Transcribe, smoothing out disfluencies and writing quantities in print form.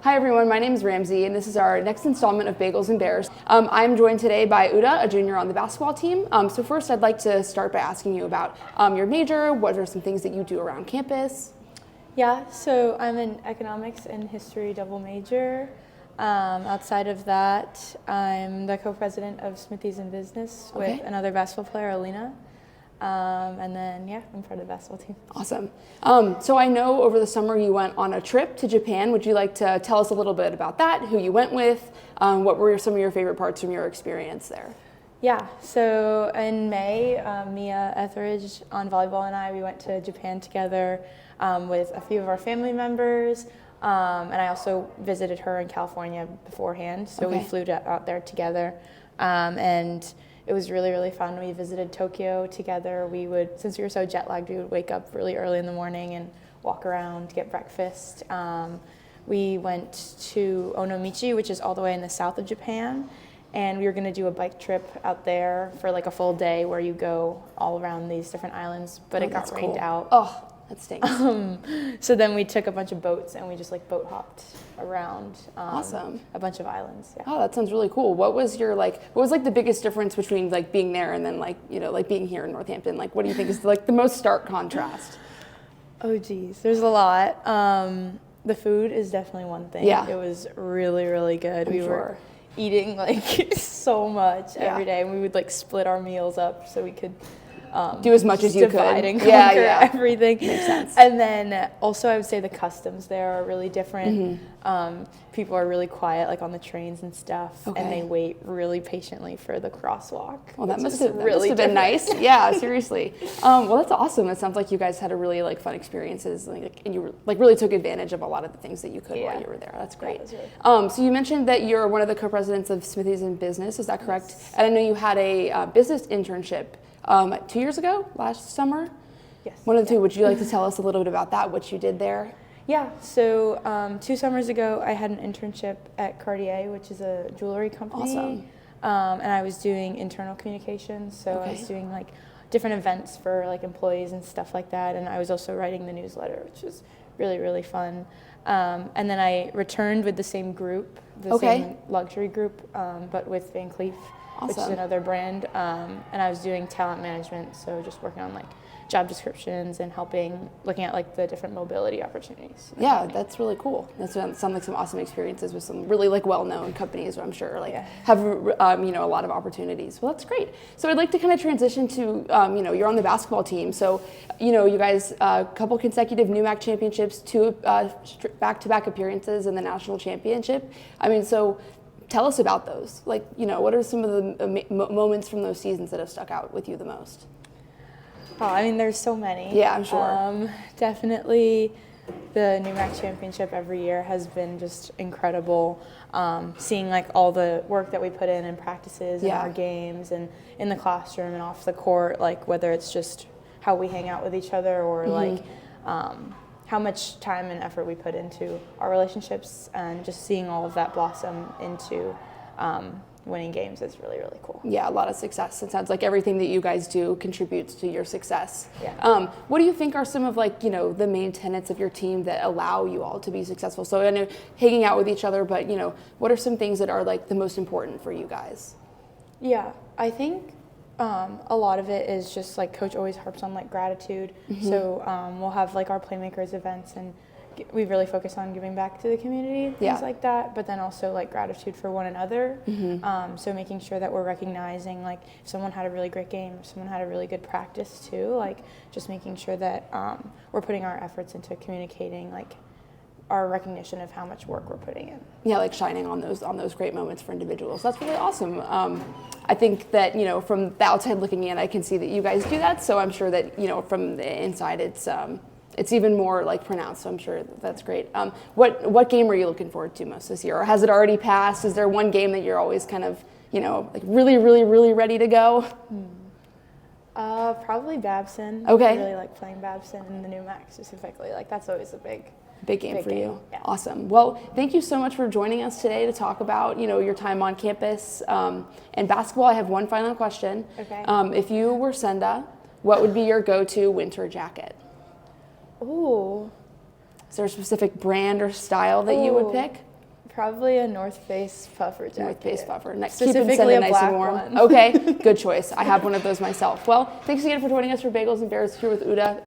Hi everyone, my name is Ramsey, and this is our next installment of Bagels and Bears. I'm joined today by Uda, a junior on the basketball team. So first, I'd like to start by asking you about your major. What are some things that you do around campus? Yeah, so I'm an economics and history double major. Outside of that, I'm the co-president of Smithies in Business with another basketball player, Alina. And then, yeah, I'm part of the basketball team. Awesome. So I know over the summer you went on a trip to Japan. Would you like to tell us a little bit about that, who you went with? What were some of your favorite parts from your experience there? Yeah, so in May, Mia Etheridge on volleyball and we went to Japan together with a few of our family members. And I also visited her in California beforehand, so we flew out there together. And it was really, really fun. We visited Tokyo together. Since we were so jet lagged, we would wake up really early in the morning and walk around, get breakfast. We went to Onomichi, which is all the way in the south of Japan. And we were going to do a bike trip out there for like a full day where you go all around these different islands, but it got rained out. Oh, that stinks. So then we took a bunch of boats and we just like boat hopped around a bunch of islands. Yeah. Oh, that sounds really cool. What was the biggest difference between like being there and then like being here in Northampton? Like, what do you think is like the most stark contrast? Oh geez, there's a lot. The food is definitely one thing. Yeah. It was really, really good. We were eating like so much every day, and we would like split our meals up so we could do as much as you could. Divide and conquer everything. Makes sense. And then also I would say the customs there are really different. People are really quiet, like on the trains and stuff, and they wait really patiently for the crosswalk. Well, that must have been nice. Yeah, seriously. Well, that's awesome. It sounds like you guys had a really like fun experiences, and you really took advantage of a lot of the things that you could while you were there. That's great. Really so you mentioned that you're one of the co-presidents of Smithies in Business. Is that correct? Yes. And I know you had a business internship 2 years ago, last summer? Yes. One of the two. Would you like to tell us a little bit about that, what you did there? Yeah, so 2 summers ago, I had an internship at Cartier, which is a jewelry company. Awesome. And I was doing internal communications, so I was doing like different events for like employees and stuff like that. And I was also writing the newsletter, which was really, really fun. And then I returned with the same group, the same luxury group, but with Van Cleef. Awesome. Which is another brand, and I was doing talent management, so just working on like job descriptions and looking at like the different mobility opportunities. Yeah, that's really cool. That sounds like some awesome experiences with some really like well-known companies, I'm sure have a lot of opportunities. Well, that's great. So I'd like to kind of transition to you're on the basketball team, so you guys a couple consecutive NEWMAC championships, 2 back-to-back appearances in the national championship. I mean, so. Tell us about those. Like, what are some of the moments from those seasons that have stuck out with you the most? Oh, I mean, there's so many. Yeah, I'm sure. Definitely the NEWMAC championship every year has been just incredible. Seeing like all the work that we put in practices and our games and in the classroom and off the court, like whether it's just how we hang out with each other or like how much time and effort we put into our relationships, and just seeing all of that blossom into winning games is really, really cool. Yeah, a lot of success. It sounds like everything that you guys do contributes to your success. Yeah. What do you think are some of the main tenets of your team that allow you all to be successful? So I know hanging out with each other, but what are some things that are like the most important for you guys? Yeah, I think a lot of it is just like Coach always harps on like gratitude. So we'll have like our Playmakers events, and we really focus on giving back to the community, things like that, but then also like gratitude for one another. So making sure that we're recognizing like if someone had a really great game, if someone had a really good practice too, like just making sure that we're putting our efforts into communicating like our recognition of how much work we're putting in. Yeah, like shining on those great moments for individuals. That's really awesome. I think that from the outside looking in, I can see that you guys do that. So I'm sure that from the inside, it's even more like pronounced. So I'm sure that's great. What game are you looking forward to most this year, or has it already passed? Is there one game that you're always kind of like really, really, really ready to go? Probably Babson. Okay. I really like playing Babson in the NEWMAC specifically. Like that's always a big game for you. Yeah. Awesome. Well, thank you so much for joining us today to talk about your time on campus and basketball. I have one final question. Okay. If you were Senda, what would be your go-to winter jacket? Ooh. Is there a specific brand or style that you would pick? Probably a North Face puffer jacket. North Face puffer. Keep Specifically it a nice black and warm. one. Okay, good choice. I have one of those myself. Well, thanks again for joining us for Bagels and Bears here with Uda.